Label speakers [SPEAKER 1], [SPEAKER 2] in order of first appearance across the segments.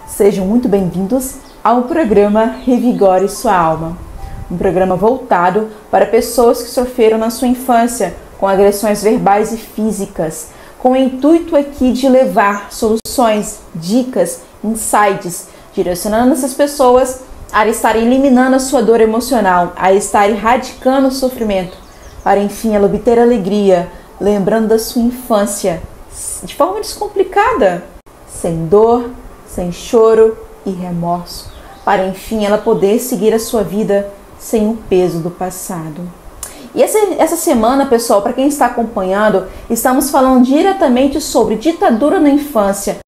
[SPEAKER 1] Sejam muito bem-vindos ao programa Revigore Sua Alma, um programa voltado para pessoas que sofreram na sua infância com agressões verbais e físicas, com o intuito aqui de levar soluções, dicas, insights, direcionando essas pessoas a estarem eliminando a sua dor emocional, a estar erradicando o sofrimento, para enfim ela obter alegria, lembrando da sua infância, de forma descomplicada, sem dor, sem choro e remorso, para enfim ela poder seguir a sua vida sem o peso do passado. E essa semana, pessoal, para quem está acompanhando, estamos falando diretamente sobre ditadura na infância.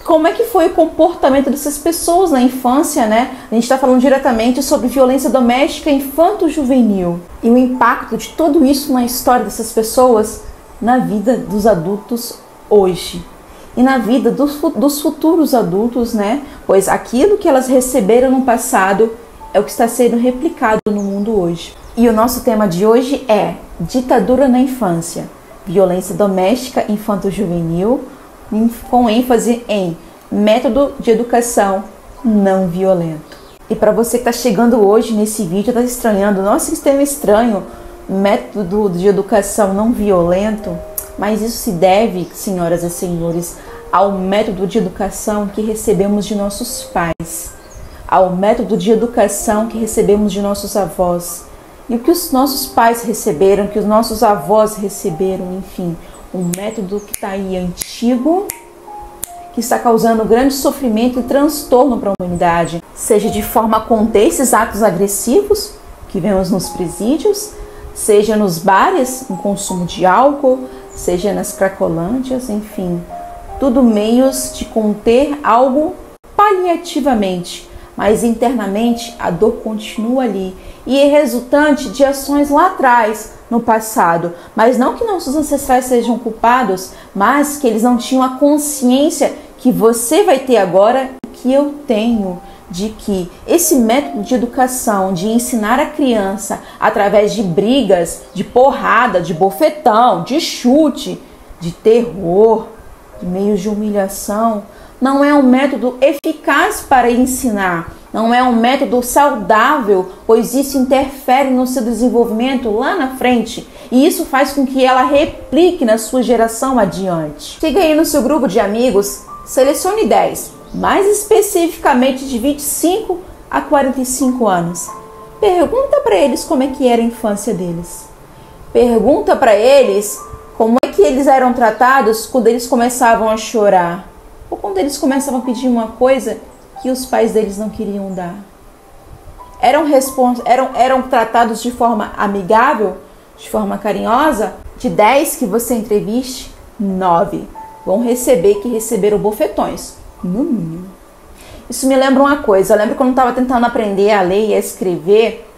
[SPEAKER 1] Como é que foi o comportamento dessas pessoas na infância, né? A gente está falando diretamente sobre violência doméstica infanto-juvenil e o impacto de tudo isso na história dessas pessoas, na vida dos adultos hoje e na vida dos futuros adultos, né? Pois aquilo que elas receberam no passado é o que está sendo replicado no mundo hoje. E o nosso tema de hoje é ditadura na infância, violência doméstica infanto-juvenil, com ênfase em método de educação não violento. E para você que está chegando hoje nesse vídeo, está estranhando, nossa, isso é estranho, método de educação não violento, mas isso se deve, senhoras e senhores, ao método de educação que recebemos de nossos pais, ao método de educação que recebemos de nossos avós, e o que os nossos pais receberam, que os nossos avós receberam, enfim, um método que está aí antigo, que está causando grande sofrimento e transtorno para a humanidade, seja de forma a conter esses atos agressivos que vemos nos presídios, seja nos bares, no consumo de álcool, seja nas cracolândias, enfim, tudo meios de conter algo paliativamente, mas internamente a dor continua ali e é resultante de ações lá atrás, no passado, mas não que nossos ancestrais sejam culpados, mas que eles não tinham a consciência que você vai ter agora e que eu tenho, de que esse método de educação, de ensinar a criança através de brigas, de porrada, de bofetão, de chute, de terror, de meios de humilhação, não é um método eficaz para ensinar, não é um método saudável, pois isso interfere no seu desenvolvimento lá na frente e isso faz com que ela replique na sua geração adiante. Siga aí no seu grupo de amigos, selecione 10, mais especificamente de 25 a 45 anos. Pergunta para eles como é que era a infância deles. Pergunta para eles como é que eles eram tratados quando eles começavam a chorar. Ou quando eles começavam a pedir uma coisa que os pais deles não queriam dar. Eram tratados de forma amigável, de forma carinhosa? De 10 que você entreviste, 9 vão receberam bofetões, no mínimo. Isso me lembra uma coisa, eu lembro quando eu estava tentando aprender a ler e a escrever,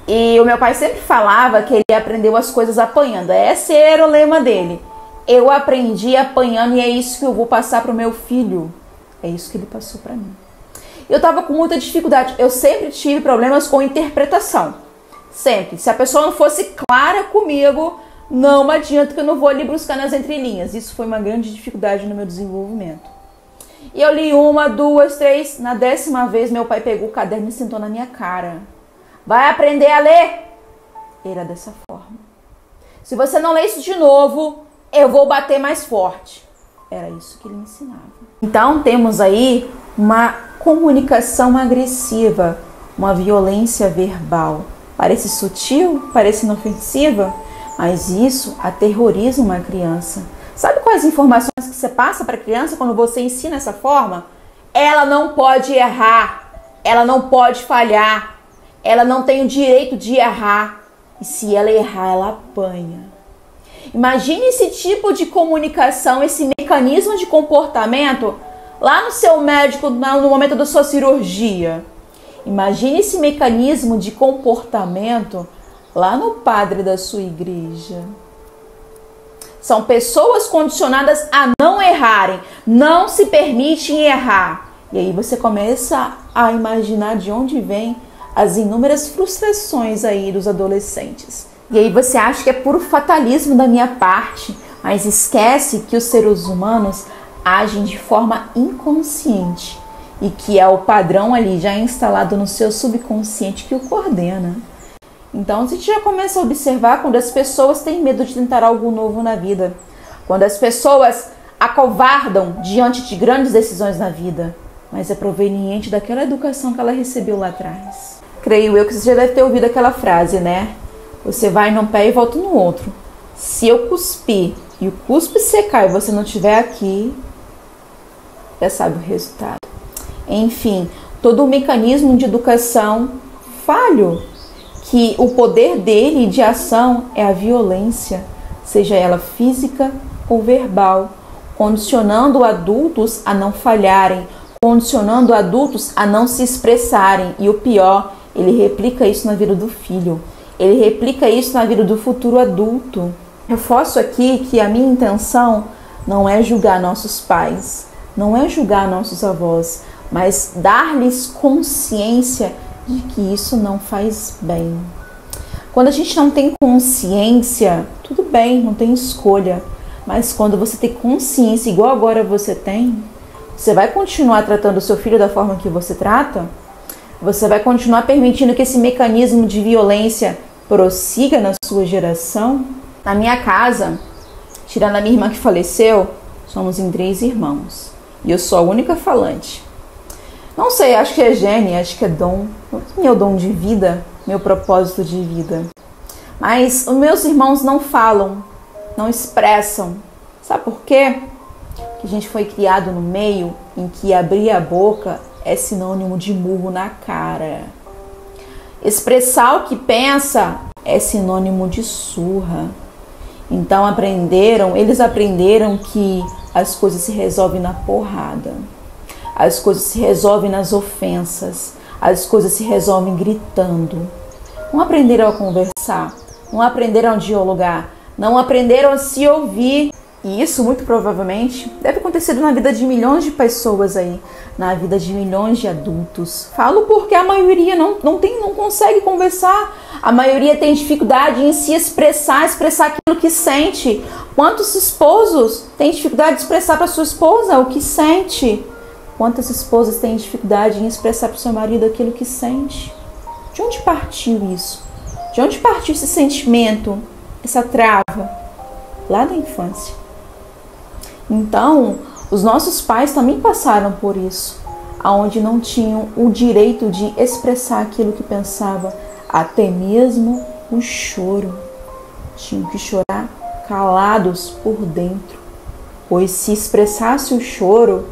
[SPEAKER 1] e o meu pai sempre falava que ele aprendeu as coisas apanhando. Esse era o lema dele. Eu aprendi apanhando e é isso que eu vou passar para o meu filho. É isso que ele passou para mim. Eu estava com muita dificuldade. Eu sempre tive problemas com interpretação. Sempre. Se a pessoa não fosse clara comigo, não adianta que eu não vou ali buscar nas entrelinhas. Isso foi uma grande dificuldade no meu desenvolvimento. E eu li 1, 2, 3. Na 10ª vez, meu pai pegou o caderno e sentou na minha cara. Vai aprender a ler? Era dessa forma. Se você não ler isso de novo, eu vou bater mais forte. Era isso que ele me ensinava. Então temos aí uma comunicação agressiva, uma violência verbal. Parece sutil, parece inofensiva, mas isso aterroriza uma criança. Sabe quais informações que você passa para a criança quando você ensina essa forma? Ela não pode errar, ela não pode falhar, ela não tem o direito de errar. E se ela errar, ela apanha. Imagine esse tipo de comunicação, esse mecanismo de comportamento lá no seu médico, no momento da sua cirurgia. Imagine esse mecanismo de comportamento lá no padre da sua igreja. São pessoas condicionadas a não errarem, não se permitem errar. E aí você começa a imaginar de onde vem as inúmeras frustrações aí dos adolescentes. E aí você acha que é puro fatalismo da minha parte, mas esquece que os seres humanos agem de forma inconsciente e que é o padrão ali já instalado no seu subconsciente que o coordena. Então a gente já começa a observar quando as pessoas têm medo de tentar algo novo na vida, quando as pessoas acovardam diante de grandes decisões na vida, mas é proveniente daquela educação que ela recebeu lá atrás. Creio eu que você já deve ter ouvido aquela frase, né? Você vai num pé e volta no outro. Se eu cuspir e o cuspe secar e você não estiver aqui, já sabe o resultado. Enfim, todo o mecanismo de educação falho, que o poder dele de ação é a violência, seja ela física ou verbal, condicionando adultos a não falharem, condicionando adultos a não se expressarem. E o pior, ele replica isso na vida do filho, ele replica isso na vida do futuro adulto. Reforço aqui que a minha intenção não é julgar nossos pais, não é julgar nossos avós, mas dar-lhes consciência de que isso não faz bem. Quando a gente não tem consciência, tudo bem, não tem escolha, mas quando você tem consciência igual agora você tem, você vai continuar tratando o seu filho da forma que você trata? Você vai continuar permitindo que esse mecanismo de violência prossiga na sua geração? Na minha casa, tirando a minha irmã que faleceu, somos em 3 irmãos. E eu sou a única falante. Não sei, acho que é gene, acho que é dom. Meu dom de vida, meu propósito de vida. Mas os meus irmãos não falam, não expressam. Sabe por quê? Porque a gente foi criado no meio em que abrir a boca é sinônimo de murro na cara. Expressar o que pensa é sinônimo de surra. Então eles aprenderam que as coisas se resolvem na porrada. As coisas se resolvem nas ofensas. As coisas se resolvem gritando. Não aprenderam a conversar. Não aprenderam a dialogar. Não aprenderam a se ouvir. E isso muito provavelmente deve acontecer na vida de milhões de pessoas aí. Na vida de milhões de adultos. Falo porque a maioria não consegue conversar. A maioria tem dificuldade em se expressar aquilo que sente. Quantos esposos têm dificuldade de expressar para sua esposa o que sente? Quantas esposas têm dificuldade em expressar para o seu marido aquilo que sente? De onde partiu isso? De onde partiu esse sentimento, essa trava? Lá da infância. Então, os nossos pais também passaram por isso, onde não tinham o direito de expressar aquilo que pensava, até mesmo o choro. Tinham que chorar calados por dentro, pois se expressasse o choro,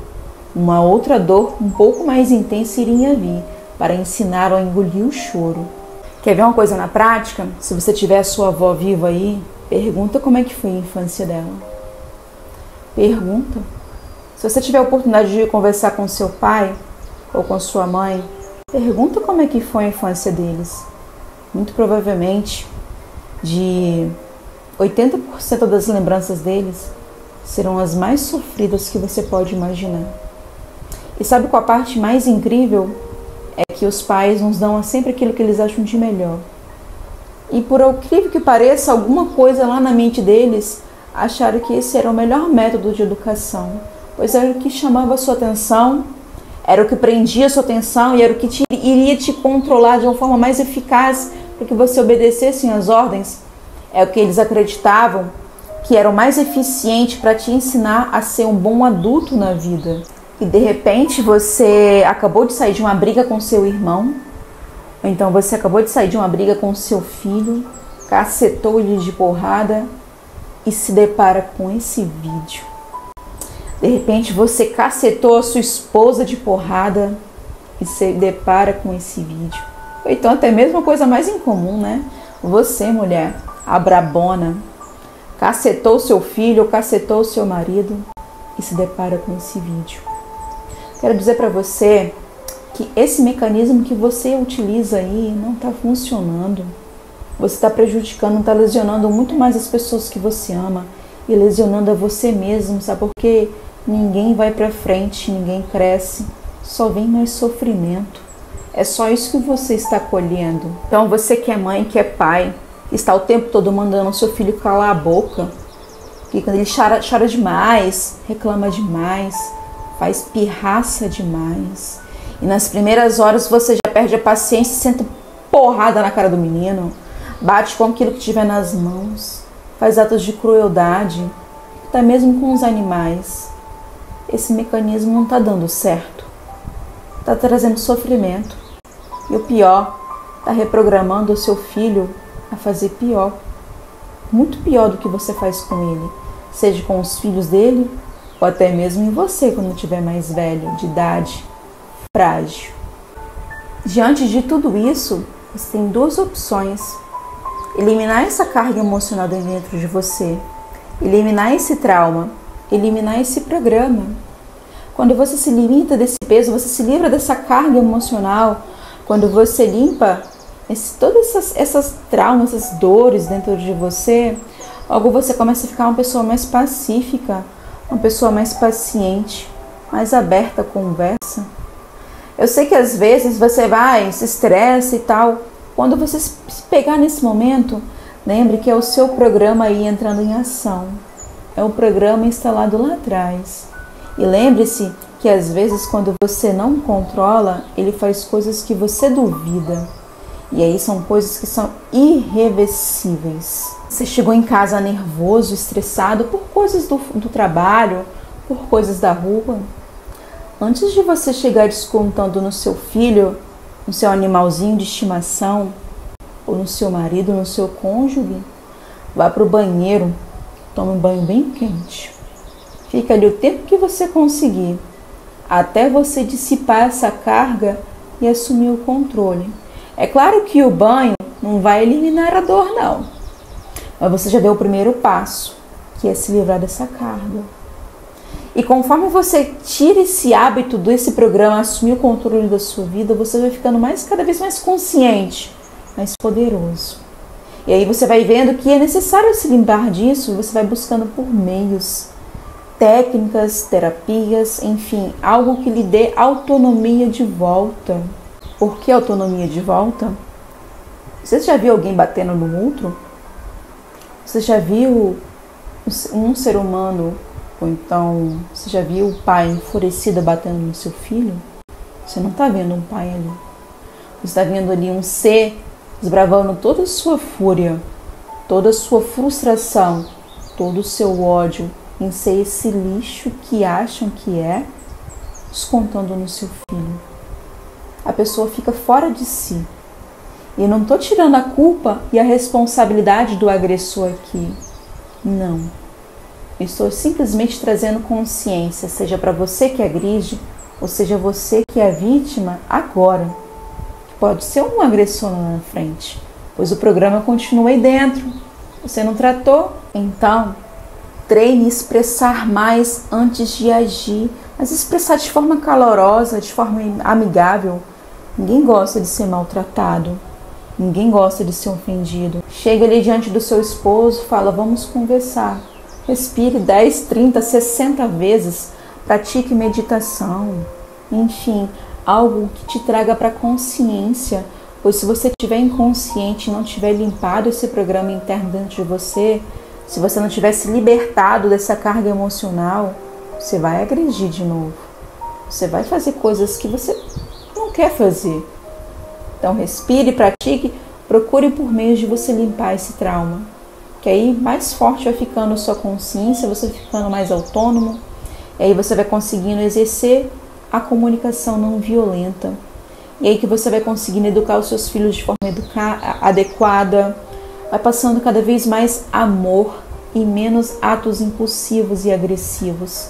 [SPEAKER 1] uma outra dor um pouco mais intensa iria vir para ensinar a engolir o choro. Quer ver uma coisa na prática? Se você tiver a sua avó viva aí, pergunta como é que foi a infância dela. Pergunta. Se você tiver a oportunidade de conversar com seu pai ou com sua mãe, pergunta como é que foi a infância deles. Muito provavelmente, de 80% das lembranças deles serão as mais sofridas que você pode imaginar. E sabe qual a parte mais incrível? É que os pais nos dão sempre aquilo que eles acham de melhor. E por incrível que pareça, alguma coisa lá na mente deles acharam que esse era o melhor método de educação, pois era o que chamava a sua atenção, era o que prendia a sua atenção e era o que iria te controlar de uma forma mais eficaz para que você obedecesse às ordens. É o que eles acreditavam que era o mais eficiente para te ensinar a ser um bom adulto na vida. E de repente você acabou de sair de uma briga com seu irmão, ou então você acabou de sair de uma briga com seu filho, cacetou ele de porrada e se depara com esse vídeo. De repente você cacetou a sua esposa de porrada e se depara com esse vídeo. Ou então até mesmo a coisa mais incomum, né? Você, mulher, a brabona, cacetou seu filho ou cacetou seu marido e se depara com esse vídeo. Quero dizer para você que esse mecanismo que você utiliza aí não está funcionando. Você está prejudicando, está lesionando muito mais as pessoas que você ama e lesionando a você mesmo, sabe? Porque ninguém vai para frente, ninguém cresce, só vem mais sofrimento. É só isso que você está colhendo. Então você que é mãe, que é pai, está o tempo todo mandando o seu filho calar a boca, porque quando ele chora demais, reclama demais, faz pirraça demais. E nas primeiras horas você já perde a paciência e senta porrada na cara do menino, bate com aquilo que tiver nas mãos, faz atos de crueldade, até mesmo com os animais. Esse mecanismo não está dando certo, está trazendo sofrimento. E o pior, está reprogramando o seu filho a fazer pior, muito pior do que você faz com ele, seja com os filhos dele ou até mesmo em você quando estiver mais velho, de idade frágil. Diante de tudo isso, você tem duas opções: eliminar essa carga emocional dentro de você, eliminar esse trauma, eliminar esse programa. Quando você se limita desse peso, você se livra dessa carga emocional. Quando você limpa todas essas traumas, essas dores dentro de você, logo você começa a ficar uma pessoa mais pacífica, uma pessoa mais paciente, mais aberta à conversa. Eu sei que às vezes você se estressa e tal. Quando você se pegar nesse momento, lembre que é o seu programa aí entrando em ação. É o programa instalado lá atrás. E lembre-se que às vezes quando você não controla, ele faz coisas que você duvida. E aí são coisas que são irreversíveis. Você chegou em casa nervoso, estressado por coisas do trabalho, por coisas da rua. Antes de você chegar descontando no seu filho, no seu animalzinho de estimação, ou no seu marido, no seu cônjuge, vá para o banheiro, tome um banho bem quente. Fica ali o tempo que você conseguir, até você dissipar essa carga e assumir o controle. É claro que o banho não vai eliminar a dor, não. Mas você já deu o primeiro passo, que é se livrar dessa carga. E conforme você tira esse hábito desse programa, assumir o controle da sua vida, você vai ficando cada vez mais consciente, mais poderoso. E aí você vai vendo que é necessário se limpar disso, você vai buscando por meios, técnicas, terapias, enfim, algo que lhe dê autonomia de volta. Por que autonomia de volta? Você já viu alguém batendo no outro? Você já viu um ser humano, ou então você já viu o pai enfurecido batendo no seu filho? Você não está vendo um pai ali. Você está vendo ali um ser desbravando toda a sua fúria, toda a sua frustração, todo o seu ódio em ser esse lixo que acham que é, descontando no seu filho. A pessoa fica fora de si. E eu não estou tirando a culpa e a responsabilidade do agressor aqui. Não. Eu estou simplesmente trazendo consciência, seja para você que agride, ou seja você que é vítima agora. Pode ser um agressor lá na frente, pois o programa continua aí dentro. Você não tratou? Então, treine expressar mais antes de agir, mas expressar de forma calorosa, de forma amigável. Ninguém gosta de ser maltratado, ninguém gosta de ser ofendido. Chega ali diante do seu esposo, fala, vamos conversar. Respire 10, 30, 60 vezes, pratique meditação, enfim, algo que te traga para a consciência, pois se você estiver inconsciente e não tiver limpado esse programa interno dentro de você, se você não tiver se libertado dessa carga emocional, você vai agredir de novo. Você vai fazer coisas que você não quer fazer. Então respire, pratique, procure por meios de você limpar esse trauma. Que aí mais forte vai ficando a sua consciência, você vai ficando mais autônomo. E aí você vai conseguindo exercer a comunicação não violenta. E aí que você vai conseguindo educar os seus filhos de forma adequada. Vai passando cada vez mais amor e menos atos impulsivos e agressivos.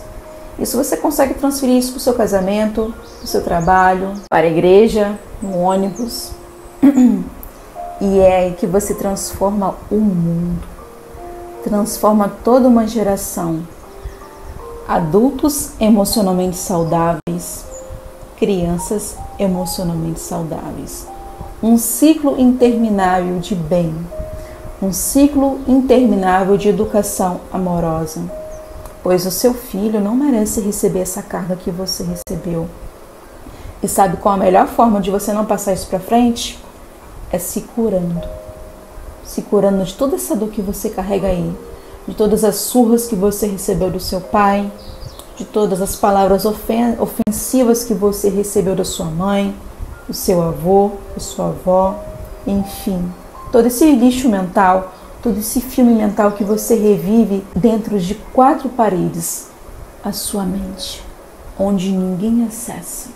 [SPEAKER 1] Isso você consegue transferir isso para o seu casamento, para o seu trabalho, para a igreja, no ônibus. E é aí que você transforma o mundo. Transforma toda uma geração. Adultos emocionalmente saudáveis, crianças emocionalmente saudáveis. Um ciclo interminável de bem. Um ciclo interminável de educação amorosa. Pois o seu filho não merece receber essa carga que você recebeu. E sabe qual a melhor forma de você não passar isso para frente? É se curando. Se curando de toda essa dor que você carrega aí. De todas as surras que você recebeu do seu pai, de todas as palavras ofensivas que você recebeu da sua mãe, do seu avô, da sua avó, enfim. Todo esse lixo mental, todo esse filme mental que você revive dentro de 4 paredes, a sua mente, onde ninguém acessa.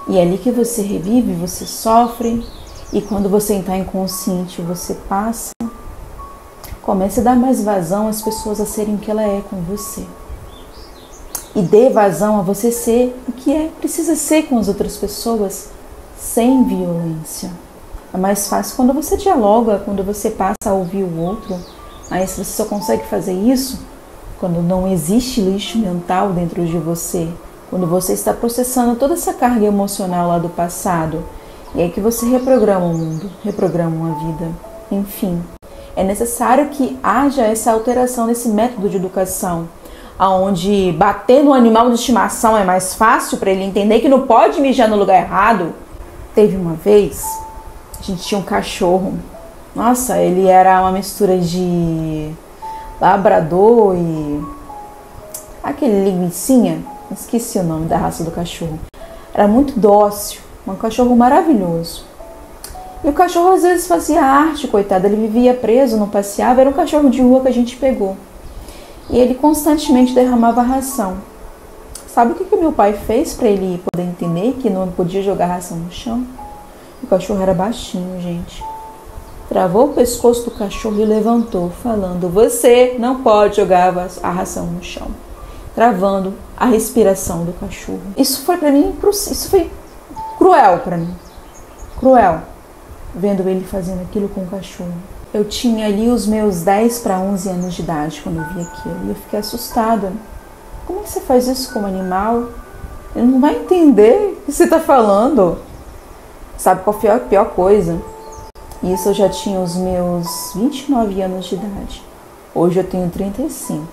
[SPEAKER 1] E é ali que você revive, você sofre, e quando você está inconsciente, você passa. Comece a dar mais vazão às pessoas a serem o que ela é com você. E dê vazão a você ser o que precisa ser com as outras pessoas, sem violência. É mais fácil quando você dialoga, quando você passa a ouvir o outro, mas você só consegue fazer isso quando não existe lixo mental dentro de você, quando você está processando toda essa carga emocional lá do passado, e é que você reprograma o mundo, reprograma a vida, enfim. É necessário que haja essa alteração nesse método de educação, onde bater no animal de estimação é mais fácil para ele entender que não pode mijar no lugar errado. Teve uma vez, a gente tinha um cachorro. Nossa, ele era uma mistura de labrador e aquele linguicinha. Esqueci o nome da raça do cachorro. Era muito dócil, um cachorro maravilhoso. E o cachorro às vezes fazia arte, coitado. Ele vivia preso, não passeava. Era um cachorro de rua que a gente pegou. E ele constantemente derramava ração. Sabe o que meu pai fez para ele poder entender que não podia jogar ração no chão? O cachorro era baixinho, gente. Travou o pescoço do cachorro e levantou, falando: você não pode jogar a ração no chão. Travando a respiração do cachorro. Isso foi para mim, isso foi cruel para mim. Cruel. Vendo ele fazendo aquilo com o cachorro. Eu tinha ali os meus 10 para 11 anos de idade quando eu vi aquilo. E eu fiquei assustada. Como é que você faz isso com um animal? Ele não vai entender o que você está falando. Sabe qual foi a pior coisa? Isso eu já tinha os meus 29 anos de idade. Hoje eu tenho 35.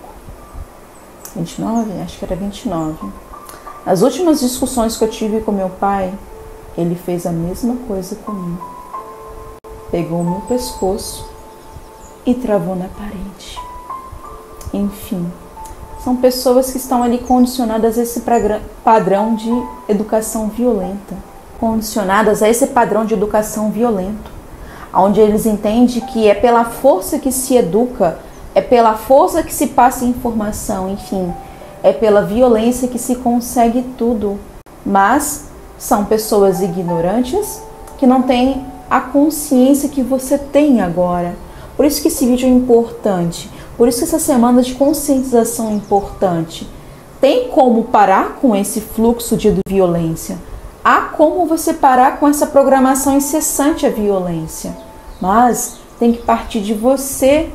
[SPEAKER 1] 29? Acho que era 29. Nas últimas discussões que eu tive com meu pai, ele fez a mesma coisa comigo. Pegou o meu pescoço e travou na parede. Enfim, são pessoas que estão ali condicionadas a esse padrão de educação violenta. Condicionadas a esse padrão de educação violento. Onde eles entendem que é pela força que se educa, é pela força que se passa informação, enfim, é pela violência que se consegue tudo. Mas são pessoas ignorantes que não têm a consciência que você tem agora. Por isso que esse vídeo é importante. Por isso que essa semana de conscientização é importante. Tem como parar com esse fluxo de violência. Há como você parar com essa programação incessante à violência. Mas tem que partir de você.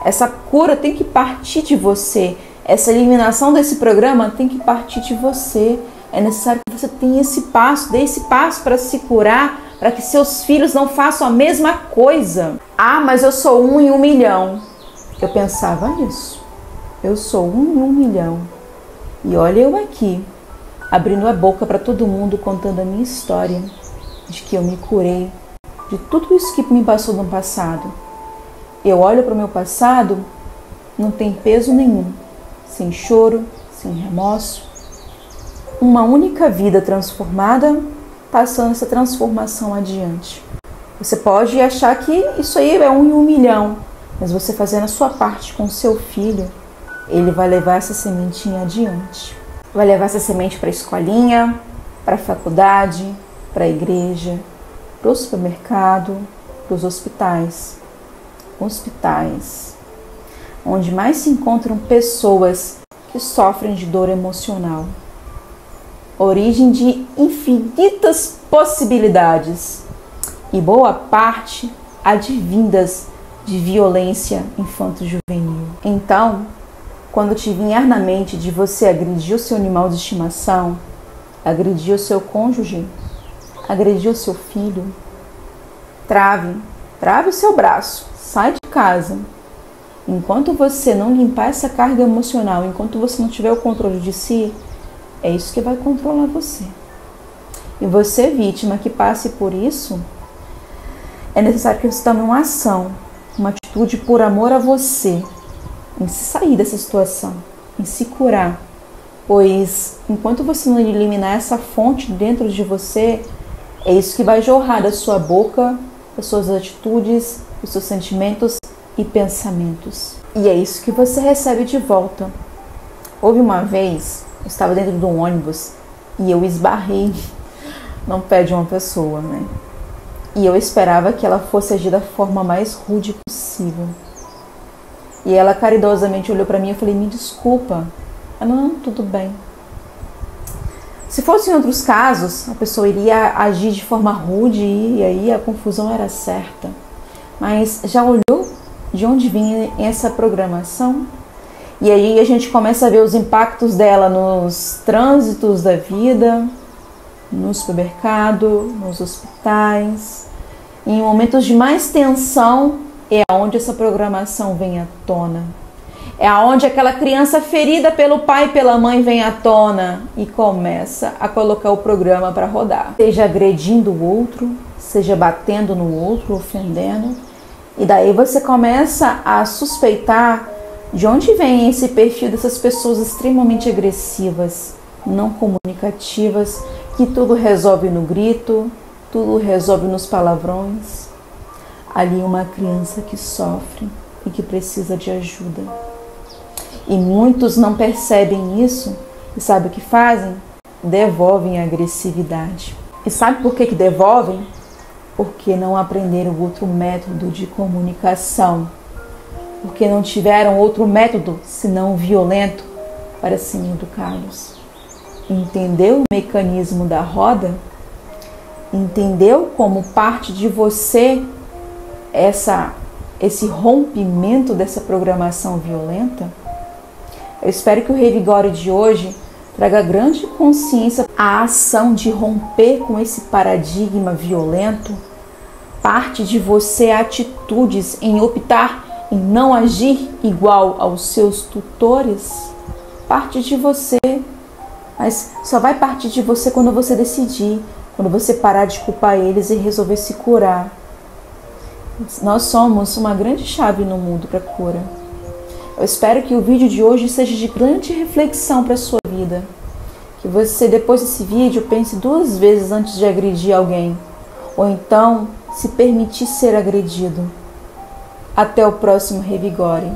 [SPEAKER 1] Essa cura tem que partir de você. Essa eliminação desse programa tem que partir de você. É necessário que você tenha esse passo, dê esse passo para se curar, para que seus filhos não façam a mesma coisa. Ah, mas eu sou 1 em 1 milhão. Eu pensava isso. Eu sou 1 em 1 milhão. E olha eu aqui, abrindo a boca para todo mundo, contando a minha história, de que eu me curei, de tudo isso que me passou no passado. Eu olho para o meu passado, não tem peso nenhum, sem choro, sem remorso. Uma única vida transformada, passando essa transformação adiante. Você pode achar que isso aí é 1 em 1 milhão, mas você fazendo a sua parte com o seu filho, ele vai levar essa sementinha adiante. Vai levar essa semente para a escolinha, para a faculdade, para a igreja, para o supermercado, para os hospitais. Hospitais, onde mais se encontram pessoas que sofrem de dor emocional. Origem de infinitas possibilidades e boa parte advindas de violência infanto-juvenil. Então, quando te vier na mente de você agredir o seu animal de estimação, agredir o seu cônjuge, agredir o seu filho, trave o seu braço, sai de casa. Enquanto você não limpar essa carga emocional, enquanto você não tiver o controle de si, é isso que vai controlar você. E você, vítima que passe por isso, é necessário que você tome uma ação, uma atitude por amor a você, em se sair dessa situação, em se curar, pois enquanto você não eliminar essa fonte dentro de você, é isso que vai jorrar da sua boca, das suas atitudes, dos seus sentimentos e pensamentos. E é isso que você recebe de volta. Houve uma vez, eu estava dentro de um ônibus e eu esbarrei no pé de uma pessoa, né? E eu esperava que ela fosse agir da forma mais rude possível. E ela caridosamente olhou para mim e eu falei, me desculpa. Ela, não, tudo bem. Se fosse em outros casos, a pessoa iria agir de forma rude e aí a confusão era certa. Mas já olhou de onde vinha essa programação? E aí a gente começa a ver os impactos dela nos trânsitos da vida, no supermercado, nos hospitais. Em momentos de mais tensão é onde essa programação vem à tona. É aonde aquela criança ferida pelo pai e pela mãe vem à tona e começa a colocar o programa para rodar. Seja agredindo o outro, seja batendo no outro, ofendendo. E daí você começa a suspeitar de onde vem esse perfil dessas pessoas extremamente agressivas, não comunicativas, que tudo resolve no grito, tudo resolve nos palavrões. Ali uma criança que sofre e que precisa de ajuda. E muitos não percebem isso e sabe o que fazem? Devolvem a agressividade. E sabe por que devolvem? Porque não aprenderam outro método de comunicação. Porque não tiveram outro método, senão violento, para serem educados. Entendeu o mecanismo da roda? Entendeu como parte de você esse rompimento dessa programação violenta? Eu espero que o Revigore de hoje traga grande consciência à ação de romper com esse paradigma violento. Parte de você atitudes em optar em não agir igual aos seus tutores. Parte de você, mas só vai partir de você quando você decidir, quando você parar de culpar eles e resolver se curar. Nós somos uma grande chave no mundo para cura. Eu espero que o vídeo de hoje seja de grande reflexão para a sua vida. Que você, depois desse vídeo, pense 2 vezes antes de agredir alguém. Ou então, se permitir ser agredido. Até o próximo Revigore.